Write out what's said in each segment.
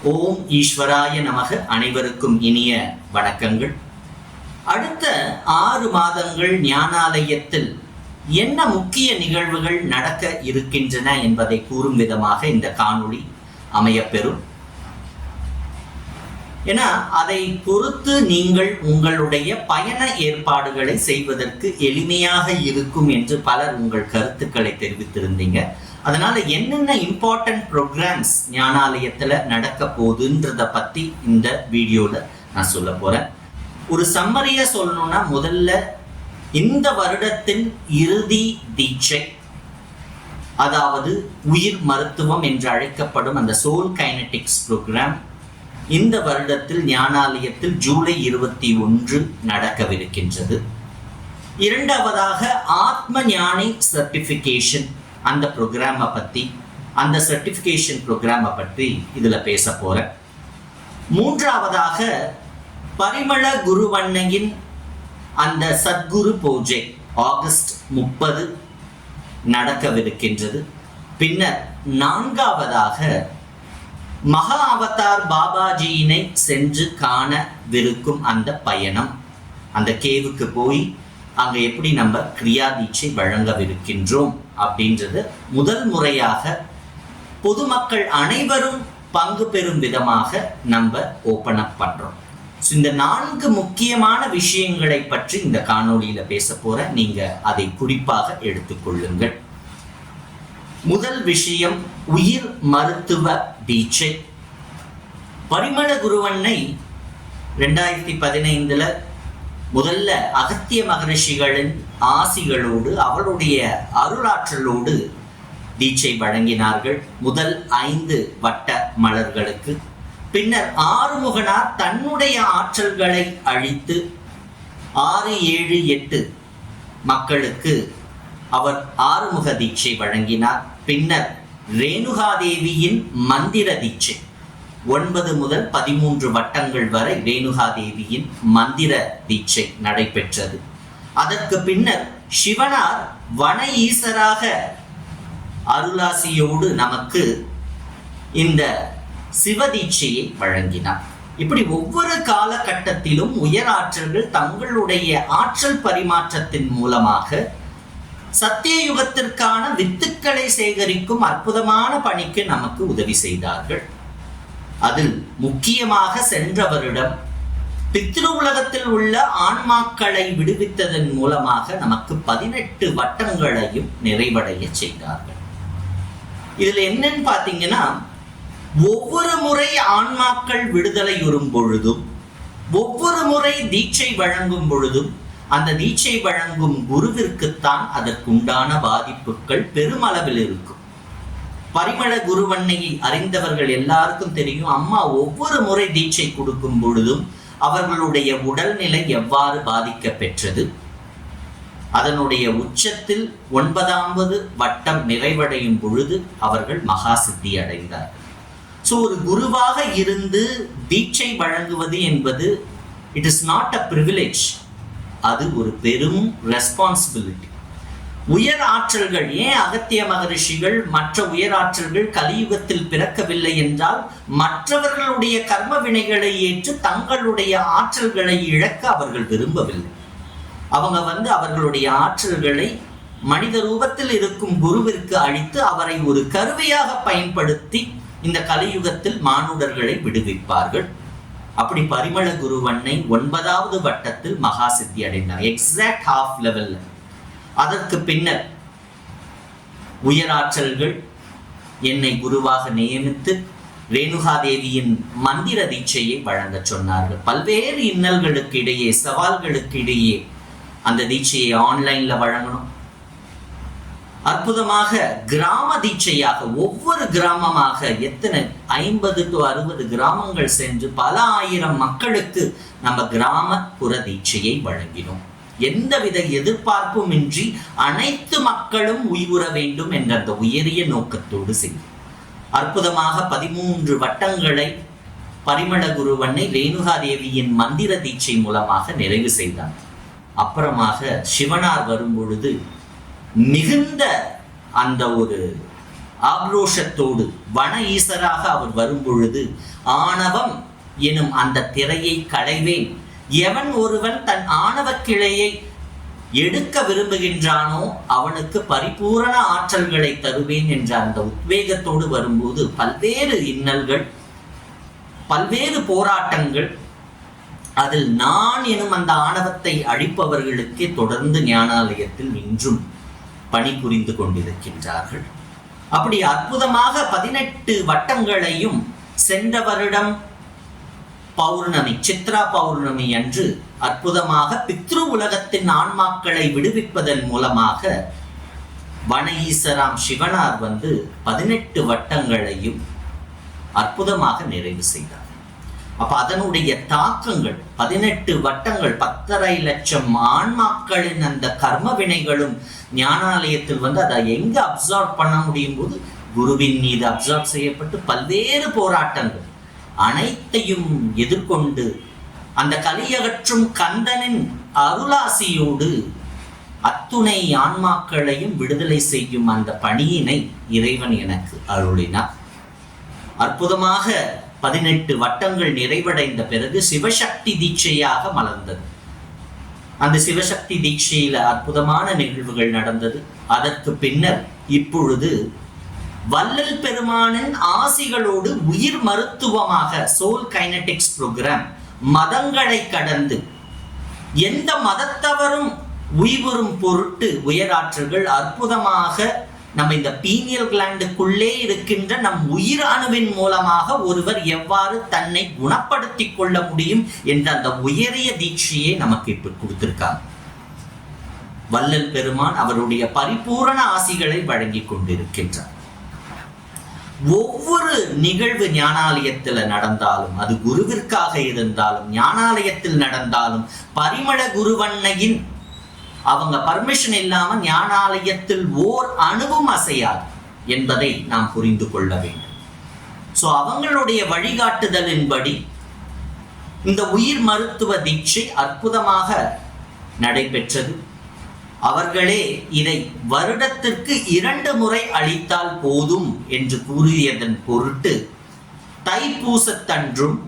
ஓம் ஈஸ்வராய நமக. அனைவருக்கும் இனிய வணக்கங்கள். அடுத்த 6 மாதங்கள் ஞானாலயத்தில் என்ன முக்கிய நிகழ்வுகள் நடக்க இருக்கின்றன என்பதை கூறும் விதமாக இந்த காணொளி அமையப்பெறும். ஏன்னா அதை பொறுத்து நீங்கள் உங்களுடைய பயண ஏற்பாடுகளை செய்வதற்கு எளிமையாக இருக்கும் என்று பலர் உங்கள் கருத்துக்களை தெரிவித்திருந்தீங்க. அதனால என்னென்ன இம்பார்ட்டன்ட் ப்ரோக்ராம்ஸ் ஞானாலயத்துல நடக்க போகுதுன்றத பத்தி இந்த வீடியோல நான் சொல்ல போறேன். ஒரு சம்மரியா சொல்லணும்னா, முதல்ல இந்த வருடத்தின் இறுதி தீட்சை, அதாவது உயிர் மருத்துவம் என்று அழைக்கப்படும் அந்த சோல் கைனடிக்ஸ் ப்ரோக்ராம் இந்த வருடத்தில் ஞானாலயத்தில் ஜூலை 21 நடக்கவிருக்கின்றது. இரண்டாவதாக ஆத்ம ஞானி சர்டிஃபிகேஷன், அந்த ப்ரோக்ராமை பற்றி, அந்த சர்டிஃபிகேஷன் ப்ரோக்ராமை பற்றி இதில் பேச போகிறேன். மூன்றாவதாக பரிமள குருவண்ணையின் அந்த சத்குரு பூஜை ஆகஸ்ட் 30 நடக்கவிருக்கின்றது. பின்னர் நான்காவதாக மகா அவதார் பாபாஜியினை சென்று காணவிருக்கும் அந்த பயணம், அந்த கேவுக்கு போய் அங்கே எப்படி நம்ம கிரியா தீட்சை வழங்கவிருக்கின்றோம் அப்படின்றது முதல் முறையாக பொதுமக்கள் அனைவரும் பங்கு பெறும் விதமாக நம்ம ஓப்பன் அப் பண்றோம். இந்த 4 முக்கியமான விஷயங்களை பற்றி இந்த காணொளியில பேச போற, நீங்க அதை குறிப்பாக எடுத்துக்கொள்ளுங்கள். முதல் விஷயம், உயிர் மருத்துவ தீட்சை. பரிமள குருவண்ணை 2015 முதல்ல அகத்திய மகரிஷிகளின் ஆசிகளோடு அவருடைய அருளாற்றலோடு தீட்சை வழங்கினார்கள் முதல் 5 வட்ட மலர்களுக்கு. பின்னர் ஆறுமுகனார் தன்னுடைய ஆற்றல்களை அழித்து 6, 7, 8 மக்களுக்கு அவர் ஆறுமுக தீட்சை வழங்கினார். பின்னர் ரேணுகாதேவியின் மந்திர தீட்சை 9 முதல் 13 வட்டங்கள் வரை ரேணுகாதேவியின் மந்திர தீட்சை நடைபெற்றது. அதற்கு பின்னர் சிவனார் வன ஈசராக அருளாசியோடு நமக்கு இந்த சிவதீட்சையை வழங்கினார். இப்படி ஒவ்வொரு காலகட்டத்திலும் உயர் ஆற்றல்கள் தங்களுடைய ஆற்றல் பரிமாற்றத்தின் மூலமாக சத்திய யுகத்திற்கான வித்துக்களை சேகரிக்கும் அற்புதமான பணிக்கு நமக்கு உதவி செய்தார்கள். அதில் முக்கியமாக சென்ற வருடம் பித்ரு உலகத்தில் உள்ள ஆன்மாக்களை விடுவித்ததன் மூலமாக நமக்கு 18 வட்டங்களையும் நிறைவடைய செய்தார்கள். இதுல என்னன்னு பாத்தீங்கன்னா, ஒவ்வொரு முறை ஆன்மாக்கள் விடுதலை வரும் பொழுதும், ஒவ்வொரு முறை தீட்சை வழங்கும் பொழுதும், அந்த தீட்சை வழங்கும் குருவிற்குத்தான் அதற்குண்டான பாதிப்புகள் பெருமளவில் இருக்கும். பரிமள குருவண்ணையை அறிந்தவர்கள் எல்லாருக்கும் தெரியும், அம்மா ஒவ்வொரு முறை தீட்சை கொடுக்கும் பொழுதும் அவர்களுடைய உடல்நிலை எவ்வாறு பாதிக்க பெற்றது. அதனுடைய உச்சத்தில் 9வது வட்டம் நிறைவடையும் பொழுது அவர்கள் மகா சித்தி அடைந்தார்கள். ஸோ ஒரு குருவாக இருந்து தீட்சை வழங்குவது என்பது it is not a privilege, அது ஒரு பெரும் ரெஸ்பான்சிபிலிட்டி. உயர் ஆற்றல்கள், ஏன் அகத்திய மகரிஷிகள் மற்ற உயர் ஆற்றல்கள் கலியுகத்தில் பிறக்கவில்லை என்றால், மற்றவர்களுடைய கர்ம வினைகளை ஏற்று தங்களுடைய ஆற்றல்களை இழக்க அவர்கள் விரும்பவில்லை. அவங்க அவர்களுடைய ஆற்றல்களை மனித ரூபத்தில் இருக்கும் குருவிற்கு அளித்து அவரை ஒரு கருவியாக பயன்படுத்தி இந்த கலியுகத்தில் மானுடர்களை விடுவிப்பார்கள். அப்படி பரிமள குருவண்ணை 9வது வட்டத்தில் மகா சித்தி அடைந்தார், எக்ஸாக்ட் ஹாஃப் லெவல்ல. அதற்கு பின்னர் உயராற்றல்கள் என்னை குருவாக நியமித்து ரேணுகாதேவியின் மந்திர தீட்சையை வழங்க சொன்னார்கள். பல்வேறு இன்னல்களுக்கு இடையே, சவால்களுக்கு இடையே அந்த தீட்சையை ஆன்லைன்ல வழங்கணும். அற்புதமாக கிராம தீட்சையாக ஒவ்வொரு கிராமமாக எத்தனை 50 to 60 கிராமங்கள் சென்று பல ஆயிரம் மக்களுக்கு நம்ம கிராமப்புற தீட்சையை வழங்கினோம். எந்தவித எதிர்பார்ப்பும் இன்றி அனைத்து மக்களும் உய்வுற வேண்டும் என்ற அந்த உயரிய நோக்கத்தோடு செய்யும். அற்புதமாக 13 வட்டங்களை பரிமள குருவண்ணை ரேணுகாதேவியின் மந்திர தீட்சை மூலமாக நிறைவு செய்தார். அப்புறமாக சிவனார் வரும் பொழுது மிகுந்த அந்த ஒரு ஆக்ரோஷத்தோடு வன ஈசராக அவர் வரும் பொழுது ஆணவம் எனும் அந்த திரையை களைவேன். எவன் ஒருவன் தன் ஆணவ கிளையை எடுக்க விரும்புகின்றானோ அவனுக்கு பரிபூரண ஆற்றல்களை தருவேன் என்ற அந்த உத்வேகத்தோடு வரும்போது பல்வேறு இன்னல்கள், பல்வேறு போராட்டங்கள், அதில் நான் எனும் அந்த ஆணவத்தை அழிப்பவர்களுக்கே தொடர்ந்து ஞானாலயத்தில் இன்றும் பணிபுரிந்து கொண்டிருக்கின்றார்கள். அப்படி அற்புதமாக 18 வட்டங்களையும் சென்ற வருடம் பௌர்ணமி, சித்ரா பௌர்ணமி அன்று அற்புதமாக பித்ரு உலகத்தின் ஆன்மாக்களை விடுவிப்பதன் மூலமாக வன ஈசராம் சிவனார் 18 வட்டங்களையும் அற்புதமாக நிறைவு செய்தார். அப்ப அதனுடைய தாக்கங்கள் 18 வட்டங்கள் 10.5 லட்சம் ஆன்மாக்களின் அந்த கர்ம வினைகளும் ஞானாலயத்தில் அதை எங்க அப்சார்ப் பண்ண முடியும் போது குருவின் மீது அப்சார்ப் செய்யப்பட்டு பல்வேறு போராட்டங்கள் அனைத்தையும் எதிர்கொண்டு அந்த கலியகற்றும் கந்தனின் அருளாசியோடு அத்துணை ஆன்மாக்களையும் விடுதலை செய்யும் அந்த பணியினை இறைவன் எனக்கு அருளினார். அற்புதமாக 18 வட்டங்கள் நிறைவடைந்த பிறகு சிவசக்தி தீட்சையாக மலர்ந்தது. அந்த சிவசக்தி தீட்சையில அற்புதமான நிகழ்வுகள் நடந்தது. அதற்கு பின்னர் இப்பொழுது வள்ளல் பெருமானின் ஆசிகளோடு உயிர் மருத்துவமாக சோல் கைனடிக்ஸ் புரோகிராம் மதங்களை கடந்து எந்த மதத்தவரும் உய்வுறும் பொருட்டு உயராற்றல்கள் அற்புதமாக நம்ம இந்த பீனியல் கிளாண்டுக்குள்ளே இருக்கின்ற நம் உயிர் அணுவின் மூலமாக ஒருவர் எவ்வாறு தன்னை குணப்படுத்திக் கொள்ள முடியும் என்ற அந்த உயரிய தீட்சையை நமக்கு இப்ப கொடுத்திருக்காங்க. வள்ளல் பெருமான் அவருடைய பரிபூரண ஆசிகளை வழங்கி கொண்டிருக்கின்றார். ஒவ்வொரு நிகழ்வு ஞானாலயத்தில் நடந்தாலும், அது குருவிற்காக இருந்தாலும், ஞானாலயத்தில் நடந்தாலும், பரிமள குருவன்னையின் அவங்க பர்மிஷன் இல்லாம ஞானாலயத்தில் ஓர் அணுவும் அசையாது என்பதை நாம் புரிந்து கொள்ள வேண்டும். சோ அவங்களுடைய வழிகாட்டுதலின்படி இந்த உயிர் மருத்துவ தீட்சை அற்புதமாக நடைபெற்றது. அவர்களே இதை வருடத்திற்கு 2 முறை அளித்தால் போதும் என்று கூறியதன் பொருட்டு தைப்பூசத்தன்றும்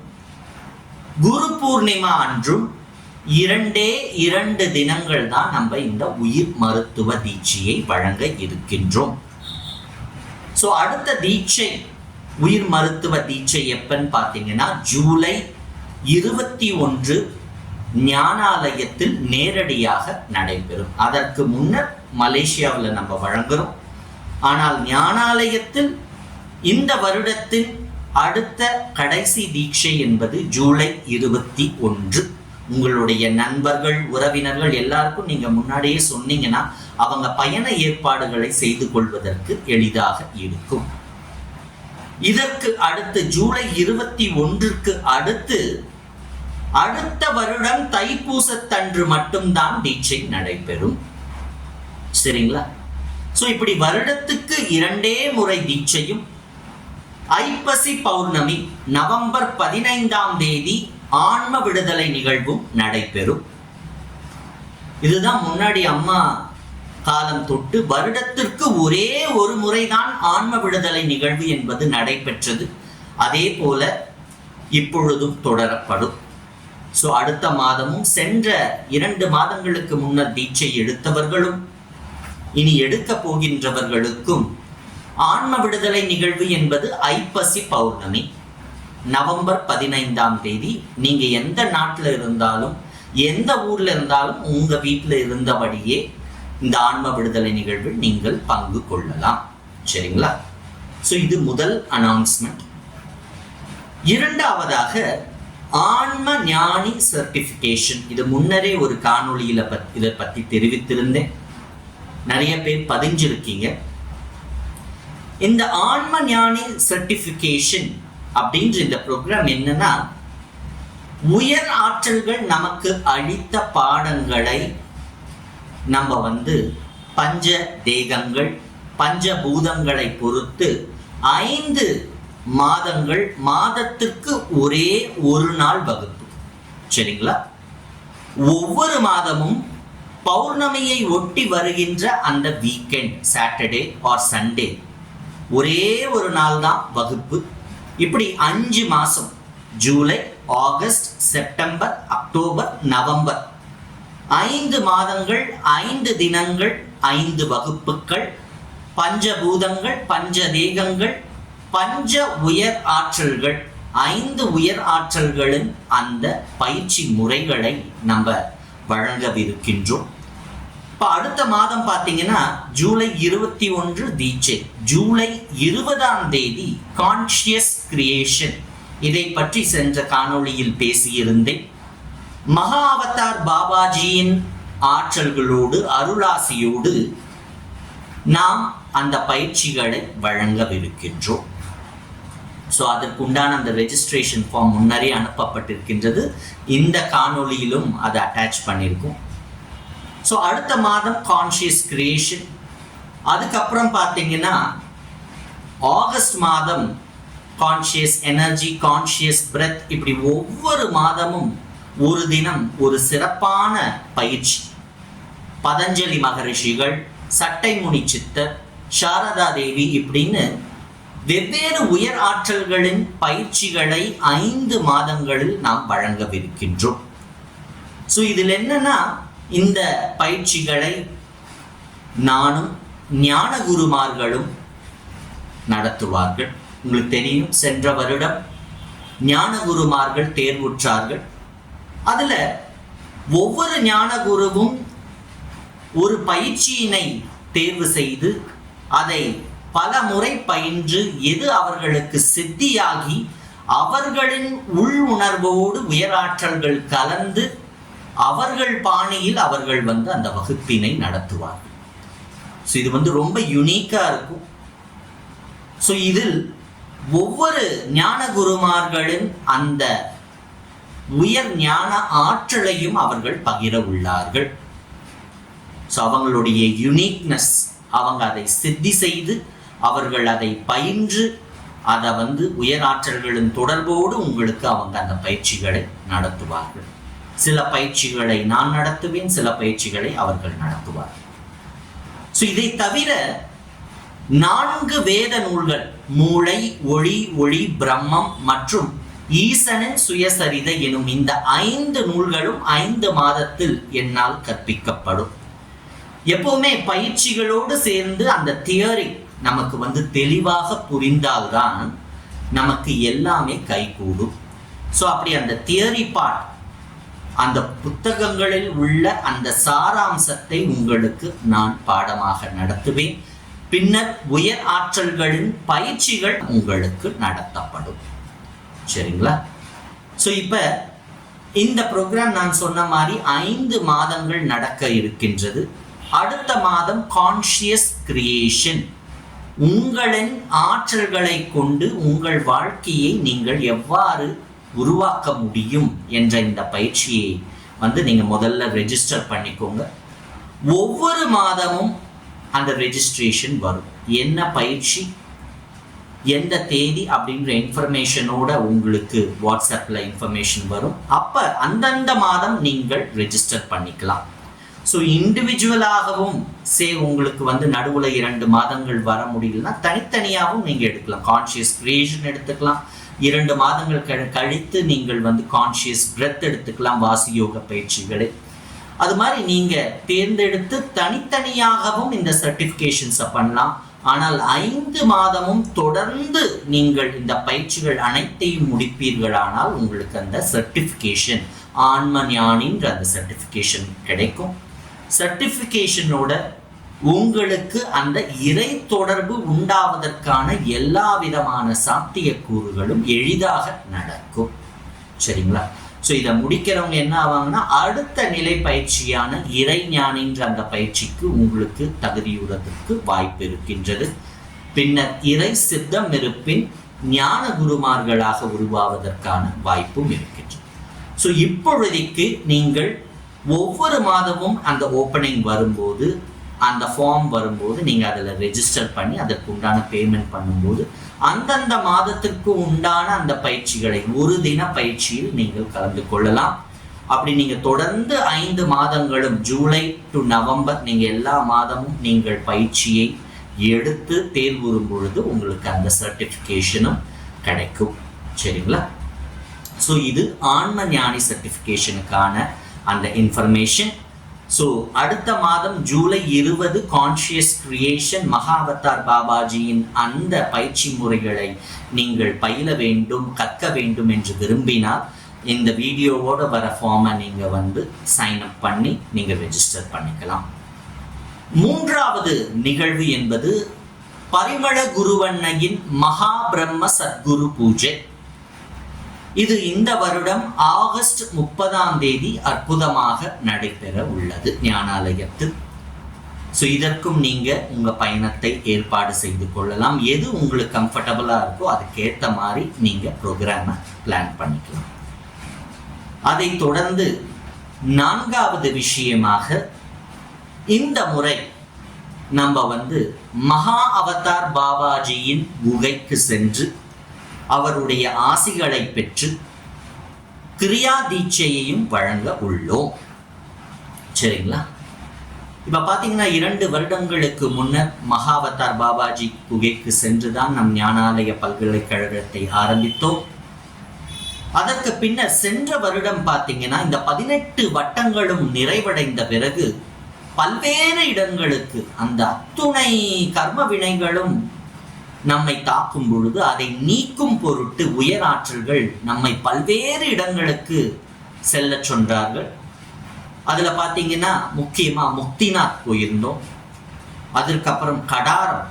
குரு பூர்ணிமா அன்றும் 2 தினங்கள் தான் நம்ம இந்த உயிர் மருத்துவ தீட்சையை வழங்க இருக்கின்றோம். சோ அடுத்த தீட்சை உயிர் மருத்துவ தீட்சை எப்பன்னு பார்த்தீங்கன்னா ஜூலை 21 ஞானாலயத்தில் நேரடியாக நடைபெறும். அதற்கு முன்னர் மலேசியாவில் நம்ம வழங்குறோம். ஆனால் ஞானாலயத்தில் இந்த வருடத்தின் அடுத்த கடைசி தீட்சை என்பது ஜூலை 21. உங்களுடைய நண்பர்கள், உறவினர்கள் எல்லாருக்கும் நீங்க முன்னாடியே சொன்னீங்கன்னா அவங்க பயண ஏற்பாடுகளை செய்து கொள்வதற்கு எளிதாக இருக்கும். இதற்கு அடுத்து ஜூலை 21க்கு அடுத்து அடுத்த வருடம் தைப்பூசத்தன்று மட்டும்தான் தீட்சை நடைபெறும். சரிங்களா? சோ இப்படி வருடத்துக்கு 2 முறை தீட்சையும், ஐப்பசி பௌர்ணமி நவம்பர் 15ஆம் தேதி ஆன்ம விடுதலை நிகழ்வும் நடைபெறும். இதுதான் முன்னாடி அம்மா காலம் தொட்டு வருடத்திற்கு ஒரே ஒரு முறைதான் ஆன்ம விடுதலை நிகழ்வு என்பது நடைபெற்றது. அதே போல இப்பொழுதும் தொடரப்படும். சோ அடுத்த மாதமும் சென்ற 2 மாதங்களுக்கு முன்னர் தீட்சை எடுத்தவர்களும் இனி எடுக்க போகின்றவர்களுக்கும் ஆன்ம விடுதலை நிகழ்வு என்பது ஐப்பசி பௌர்ணமி நவம்பர் 15ஆம் தேதி. நீங்க எந்த நாட்டில் இருந்தாலும், எந்த ஊர்ல இருந்தாலும் உங்க வீட்டில் இருந்தபடியே இந்த ஆன்ம விடுதலை நிகழ்வில் நீங்கள் பங்கு கொள்ளலாம். சரிங்களா? சோ இது முதல் அனௌன்ஸ்மெண்ட். இரண்டாவதாக ஆன்ம ஞானி சர்டிபிகேஷன். இது முன்னரே ஒரு காணொளியில இதை பத்தி தெரிவித்திருந்தேன். நிறைய பேர் பதிஞ்சிருக்கீங்க. இந்த ஆன்ம ஞானி சர்டிபிகேஷன் அப்படின்ற இந்த ப்ரோக்ராம் என்னன்னா, உயர் ஆற்றல்கள் நமக்கு அளித்த பாடங்களை நம்ம பஞ்ச தேகங்கள், பஞ்சபூதங்களை பொறுத்து 5 மாதங்கள், மாதத்திற்கு ஒரே ஒரு நாள் வகுப்பு. சரிங்களா? ஒவ்வொரு மாதமும் பௌர்ணமியை ஒட்டி வருகின்ற அந்த வீக்கெண்ட், சாட்டர்டே ஆர் சண்டே ஒரே ஒரு நாள் தான் வகுப்பு. இப்படி 5 மாசம், July, August, September, October, November, 5 மாதங்கள், 5 தினங்கள், 5 வகுப்புகள், பஞ்சபூதங்கள், பஞ்ச தேகங்கள், பஞ்ச உயர் ஆற்றல்கள், 5 உயர் ஆற்றல்களின் அந்த பயிற்சி முறைகளை நம்ம வழங்கவிருக்கின்றோம். இப்போ அடுத்த மாதம் பார்த்தீங்கன்னா ஜூலை 21 தீட்சை, ஜூலை 20ஆம் தேதி கான்ஷியஸ் கிரியேஷன். இதை பற்றி சென்ற காணொளியில் பேசியிருந்தேன். மகா அவதார் பாபாஜியின் ஆற்றல்களோடு, அருளாசியோடு நாம் அந்த பயிற்சிகளை வழங்கவிருக்கின்றோம். ஸோ அதற்கு உண்டான அந்த ரெஜிஸ்ட்ரேஷன் ஃபார்ம் முன்னரே அனுப்பப்பட்டிருக்கின்றது. இந்த காணொளியிலும் அதை அட்டாச் பண்ணியிருக்கோம். ஸோ அடுத்த மாதம் கான்ஷியஸ் கிரியேஷன். அதுக்கப்புறம் பார்த்தீங்கன்னா ஆகஸ்ட் மாதம் கான்ஷியஸ் எனர்ஜி, கான்ஷியஸ் பிரெத். இப்படி ஒவ்வொரு மாதமும் ஒரு தினம் ஒரு சிறப்பான பயிற்சி. பதஞ்சலி மகரிஷிகள், சட்டைமுனி சித்தர், சாரதா தேவி இப்படின்னு வெவ்வேறு உயர் ஆற்றல்களின் பயிற்சிகளை 5 மாதங்களில் நாம் வழங்கவிருக்கின்றோம். ஸோ இதில் என்னன்னா, இந்த பயிற்சிகளை நானும் ஞான குருமார்களும் நடத்துவார்கள். உங்களுக்கு தெரியும், சென்ற வருடம் ஞான குருமார்கள் தேர்வுற்றார்கள். அதுல ஒவ்வொரு ஞான குருவும் ஒரு பயிற்சியினை தேர்வு செய்து அதை பல முறை பயின்று எது அவர்களுக்கு சித்தியாகி அவர்களின் உள் உணர்வோடு உயராற்றல்கள் கலந்து அவர்கள் பாணியில் அவர்கள் அந்த வகுப்பினை நடத்துவார்கள். ஸோ இது ரொம்ப யூனிக்கா இருக்கும். ஸோ இதில் ஒவ்வொரு ஞான குருமார்களின் அந்த உயர் ஞான ஆற்றலையும் அவர்கள் பகிர உள்ளார்கள். ஸோ அவங்களுடைய யுனிக்னஸ், அவங்க அதை சித்தி செய்து அவர்கள் அதை பயின்று அதை உயர் ஆற்றல்களின் தொடர்போடு உங்களுக்கு அவங்க அந்த பயிற்சிகளை நடத்துவார்கள். சில பயிற்சிகளை நான் நடத்துவேன், சில பயிற்சிகளை அவர்கள் நடத்துவார்கள். ஸோ இதை தவிர 4 வேத நூல்கள், மூளை, ஒளி, ஒளி, பிரம்மம் மற்றும் ஈசனின் சுயசரிதை எனும் இந்த 5 நூல்களும் 5 மாதத்தில் என்னால் கற்பிக்கப்படும். எப்பவுமே பயிற்சிகளோடு சேர்ந்து அந்த தியரி நமக்கு தெளிவாக புரிந்தால்தான் நமக்கு எல்லாமே கைகூடும். ஸோ அப்படி அந்த தியரி பார்ட், அந்த புத்தகங்களில் உள்ள அந்த சாராம்சத்தை உங்களுக்கு நான் பாடமாக நடத்துவேன். பின்னர் உயர் ஆற்றல்களின் பயிற்சிகள் உங்களுக்கு நடத்தப்படும். சரிங்களா? ஸோ இப்போ இந்த ப்ரோக்ராம் நான் சொன்ன மாதிரி 5 மாதங்கள் நடக்க இருக்கின்றது. அடுத்த மாதம் கான்ஷியஸ் கிரியேஷன். உங்களின் ஆற்றல்களை கொண்டு உங்கள் வாழ்க்கையை நீங்கள் எவ்வாறு உருவாக்க முடியும் என்ற இந்த பயிற்சியை நீங்க முதல்ல ரெஜிஸ்டர் பண்ணிக்கோங்க. ஒவ்வொரு மாதமும் அந்த ரெஜிஸ்ட்ரேஷன் வரும். என்ன பயிற்சி, எந்த தேதி அப்படின்ற இன்ஃபர்மேஷனோட உங்களுக்கு வாட்ஸ்அப்ல இன்ஃபர்மேஷன் வரும். அப்ப அந்தந்த மாதம் நீங்கள் ரெஜிஸ்டர் பண்ணிக்கலாம். ஸோ இண்டிவிஜுவலாகவும் உங்களுக்கு நடுவில் 2 மாதங்கள் வர முடியலன்னா தனித்தனியாகவும் நீங்கள் எடுக்கலாம். கான்ஷியஸ் கிரியேஷன் எடுத்துக்கலாம். 2 மாதங்கள் கழித்து நீங்கள் கான்ஷியஸ் பிரெத் எடுத்துக்கலாம், வாசி யோக பயிற்சிகளை. அது மாதிரி நீங்கள் தேர்ந்தெடுத்து தனித்தனியாகவும் இந்த சர்டிஃபிகேஷன்ஸை பண்ணலாம். ஆனால் 5 மாதமும் தொடர்ந்து நீங்கள் இந்த பயிற்சிகள் அனைத்தையும் முடிப்பீர்களானால் உங்களுக்கு அந்த சர்டிஃபிகேஷன், ஆன்ம ஞானின்ற அந்த சர்டிஃபிகேஷன் கிடைக்கும். சர்டிஃபிகேஷனோட உங்களுக்கு அந்த இறை தொடர்பு உண்டாவதற்கான எல்லா விதமான சாத்தியக்கூறுகளும் எளிதாக நடக்கும். சரிங்களா? ஸோ இதை முடிக்கிறவங்க என்ன ஆவாங்கன்னா, அடுத்த நிலை பயிற்சியான இறை ஞானின்ற அந்த பயிற்சிக்கு உங்களுக்கு தகுதியுறதுக்கு வாய்ப்பு இருக்கின்றது. பின்னர் இறை சித்தம் இருப்பின் ஞான குருமார்களாக உருவாவதற்கான வாய்ப்பும் இருக்கின்றது. ஸோ இப்பொழுதைக்கு நீங்கள் ஒவ்வொரு மாதமும் அந்த ஓப்பனிங் வரும்போது, அந்த ஃபார்ம் வரும்போது நீங்கள் அதில் ரெஜிஸ்டர் பண்ணி அதற்கு உண்டான பேமெண்ட் பண்ணும்போது அந்தந்த மாதத்திற்கு உண்டான அந்த பயிற்சிகளை ஒரு தின பயிற்சியில் நீங்கள் கலந்து கொள்ளலாம். அப்படி நீங்கள் தொடர்ந்து 5 மாதங்களும் ஜூலை டு நவம்பர் நீங்கள் எல்லா மாதமும் நீங்கள் பயிற்சியை எடுத்து தேர்வுறும் பொழுது உங்களுக்கு அந்த சர்டிஃபிகேஷனும் கிடைக்கும். சரிங்களா? ஸோ இது ஆன்ம ஞானி சர்டிஃபிகேஷனுக்கான அந்த இன்ஃபர்மேஷன். ஸோ அடுத்த மாதம் ஜூலை 20 கான்ஷியஸ் கிரியேஷன் மகாவதார் பாபாஜியின் அந்த பயிற்சி முறைகளை நீங்கள் பயில வேண்டும், கற்க வேண்டும் என்று விரும்பினால் இந்த வீடியோவோட வர ஃபார்மை நீங்கள் வந்து சைன் அப் பண்ணி நீங்கள் ரெஜிஸ்டர் பண்ணிக்கலாம். மூன்றாவது நிகழ்வு என்பது பரிமள குருவண்ணையின் மகா பிரம்ம சத்குரு பூஜை. இது இந்த வருடம் ஆகஸ்ட் 30 அற்புதமாக நடைபெற உள்ளது ஞானாலயத்தில். ஸோ இதற்கும் நீங்க உங்க பயணத்தை ஏற்பாடு செய்து கொள்ளலாம். எது உங்களுக்கு கம்ஃபர்டபுளா இருக்கோ அதுக்கேற்ற மாதிரி நீங்க ப்ரோக்ராமை பிளான் பண்ணிக்கலாம். அதை தொடர்ந்து 4வது விஷயமாக இந்த முறை நம்ம வந்து மகா அவதார் பாபாஜியின் குகைக்கு சென்று அவருடைய ஆசிகளை பெற்று கிரியா தீட்சையையும் வழங்க உள்ளோம். சரிங்களா? இப்ப பாத்தீங்கன்னா 2 வருடங்களுக்கு முன்னர் மகாவதார் பாபாஜி குகைக்கு சென்றுதான் நம் ஞானாலய பல்கலைக்கழகத்தை ஆரம்பித்தோம். அதற்கு பின்னர் சென்ற வருடம் பார்த்தீங்கன்னா இந்த 18 வட்டங்களும் நிறைவடைந்த பிறகு பல்வேறு இடங்களுக்கு அந்த அத்துணை கர்ம வினைகளும் நம்மை தாக்கும் பொழுது அதை நீக்கும் பொருட்டு உயராற்றல்கள் நம்மை பல்வேறு இடங்களுக்கு செல்ல சொன்னார்கள். அதுல பாத்தீங்கன்னா முக்கியமா முக்திநாத் போயிருந்தோம். அதற்கப்புறம் கடாரம்,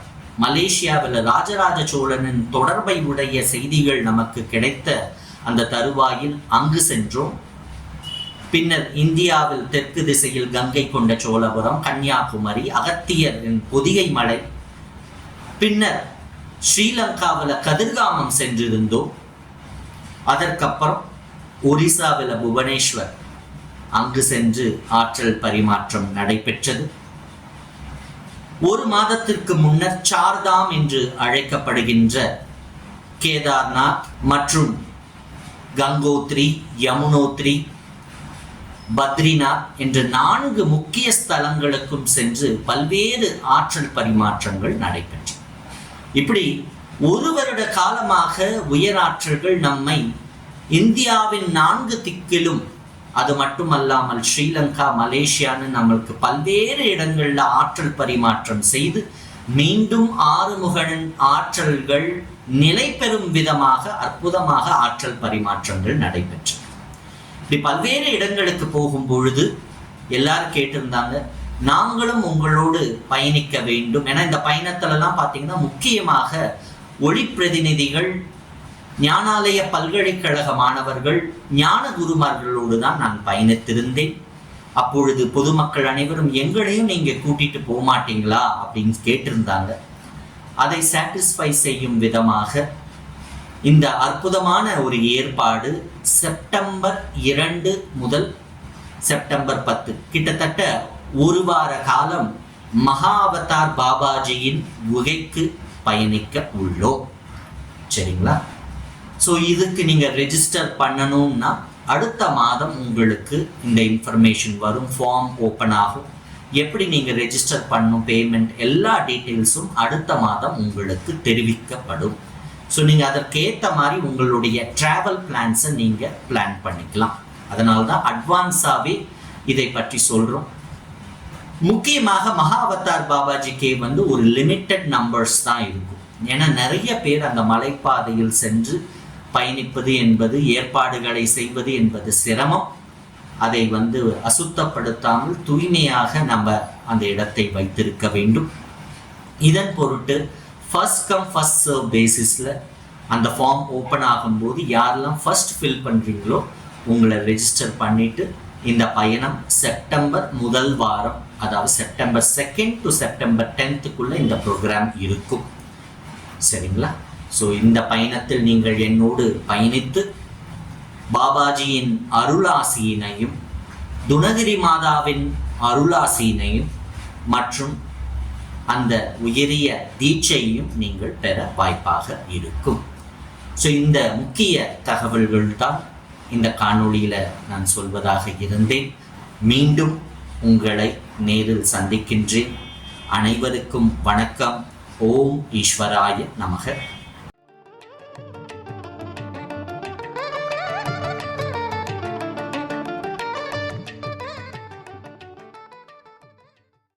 மலேசியாவில் ராஜராஜ சோழனின் தொடர்பை உடைய செய்திகள் நமக்கு கிடைத்த அந்த தருவாயில் அங்கு சென்றோம். பின்னர் இந்தியாவில் தெற்கு திசையில் கங்கை கொண்ட சோழபுரம், கன்னியாகுமரி, அகத்தியரின் பொதிகை மலை, பின்னர் ஸ்ரீலங்காவில் கதிர்காமம் சென்றிருந்தோம். அதற்கப்புறம் ஒரிசாவில் புவனேஸ்வர், அங்கு சென்று ஆற்றல் பரிமாற்றம் நடைபெற்றது. 1 மாதத்திற்கு முன்னர் சார்தாம் என்று அழைக்கப்படுகின்ற கேதார்நாத் மற்றும் கங்கோத்ரி, யமுனோத்ரி, பத்ரிநாத் என்ற 4 முக்கிய ஸ்தலங்களுக்கும் சென்று பல்வேறு ஆற்றல் பரிமாற்றங்கள் நடைபெற்றது. இப்படி 1 வருட காலமாக உயராற்றல்கள் நம்மை இந்தியாவின் 4 திக்கிலும், அது மட்டுமல்லாமல் ஸ்ரீலங்கா, மலேசியான்னு நம்மளுக்கு பல்வேறு இடங்கள்ல ஆற்றல் பரிமாற்றம் செய்து மீண்டும் ஆறுமுகனின் ஆற்றல்கள் நிலை பெறும் விதமாக அற்புதமாக ஆற்றல் பரிமாற்றங்கள் நடைபெற்றன. இப்படி பல்வேறு இடங்களுக்கு போகும் பொழுது எல்லாரும் கேட்டிருந்தாங்க, நாங்களும் உங்களோடு பயணிக்க வேண்டும். ஏன்னா இந்த பயணத்திலலாம் பார்த்தீங்கன்னா முக்கியமாக ஒளி பிரதிநிதிகள், ஞானாலய பல்கலைக்கழக மாணவர்கள், ஞான குருமார்களோடு தான் நான் பயணித்திருந்தேன். அப்பொழுது பொதுமக்கள் அனைவரும் எங்களையும் நீங்க கூட்டிட்டு போக மாட்டீங்களா அப்படின்னு கேட்டிருந்தாங்க. அதை சாட்டிஸ்ஃபை செய்யும் விதமாக இந்த அற்புதமான ஒரு ஏற்பாடு செப்டம்பர் 2 முதல் செப்டம்பர் 10 கிட்டத்தட்ட 1 வார காலம் மகா அவதார் பாபாஜியின் குகைக்கு பயணிக்க உள்ளோம். சரிங்களா? ஸோ இதுக்கு நீங்க ரெஜிஸ்டர் பண்ணணும்னா அடுத்த மாதம் உங்களுக்கு இந்த இன்ஃபர்மேஷன் வரும், ஃபார்ம் ஓப்பன் ஆகும். எப்படி நீங்க ரெஜிஸ்டர் பண்ணணும், பேமெண்ட் எல்லா டீட்டெயில்ஸும் அடுத்த மாதம் உங்களுக்கு தெரிவிக்கப்படும். ஸோ நீங்க அதற்கேற்ற மாதிரி உங்களுடைய டிராவல் பிளான்ஸை நீங்க பிளான் பண்ணிக்கலாம். அதனால தான் அட்வான்ஸாகவே இதை பற்றி சொல்றோம். முக்கியமாக மகா அவதார் பாபாஜிக்கே வந்து ஒரு லிமிட்டட் நம்பர்ஸ் தான் இருக்கும். ஏன்னா நிறைய பேர் அந்த மலைப்பாதையில் சென்று பயணிப்பது என்பது, ஏற்பாடுகளை செய்வது என்பது சிரமம். அதை வந்து அசுத்தப்படுத்தாமல் தூய்மையாக நம்ம அந்த இடத்தை வைத்திருக்க வேண்டும். இதன் பொருட்டு ஃபர்ஸ்ட் கம் ஃபர்ஸ்ட் சர்வ் பேசிஸில் அந்த ஃபார்ம் ஓப்பன் ஆகும்போது யாரெல்லாம் ஃபர்ஸ்ட் ஃபில் பண்ணுறீங்களோ உங்களை ரெஜிஸ்டர் பண்ணிவிட்டு இந்த பயணம் செப்டம்பர் 1 வாரம், அதாவது செப்டம்பர் 2 to செப்டம்பர் 10 இந்த ப்ரோக்ராம் இருக்கும். சரிங்களா? ஸோ இந்த பயணத்தில் நீங்கள் என்னோடு பயணித்து பாபாஜியின் அருளாசியினையும், துணகிரி மாதாவின் அருளாசியினையும் மற்றும் அந்த உயரிய தீட்சையையும் நீங்கள் பெற வாய்ப்பாக இருக்கும். ஸோ இந்த முக்கிய தகவல்கள் தான் இந்த காணொளியில் நான் சொல்வதாக இருந்தேன். மீண்டும் உங்களை நேரில் சந்திக்கின்றேன். அனைவருக்கும் வணக்கம். ஓம் ஈஸ்வராய நமக.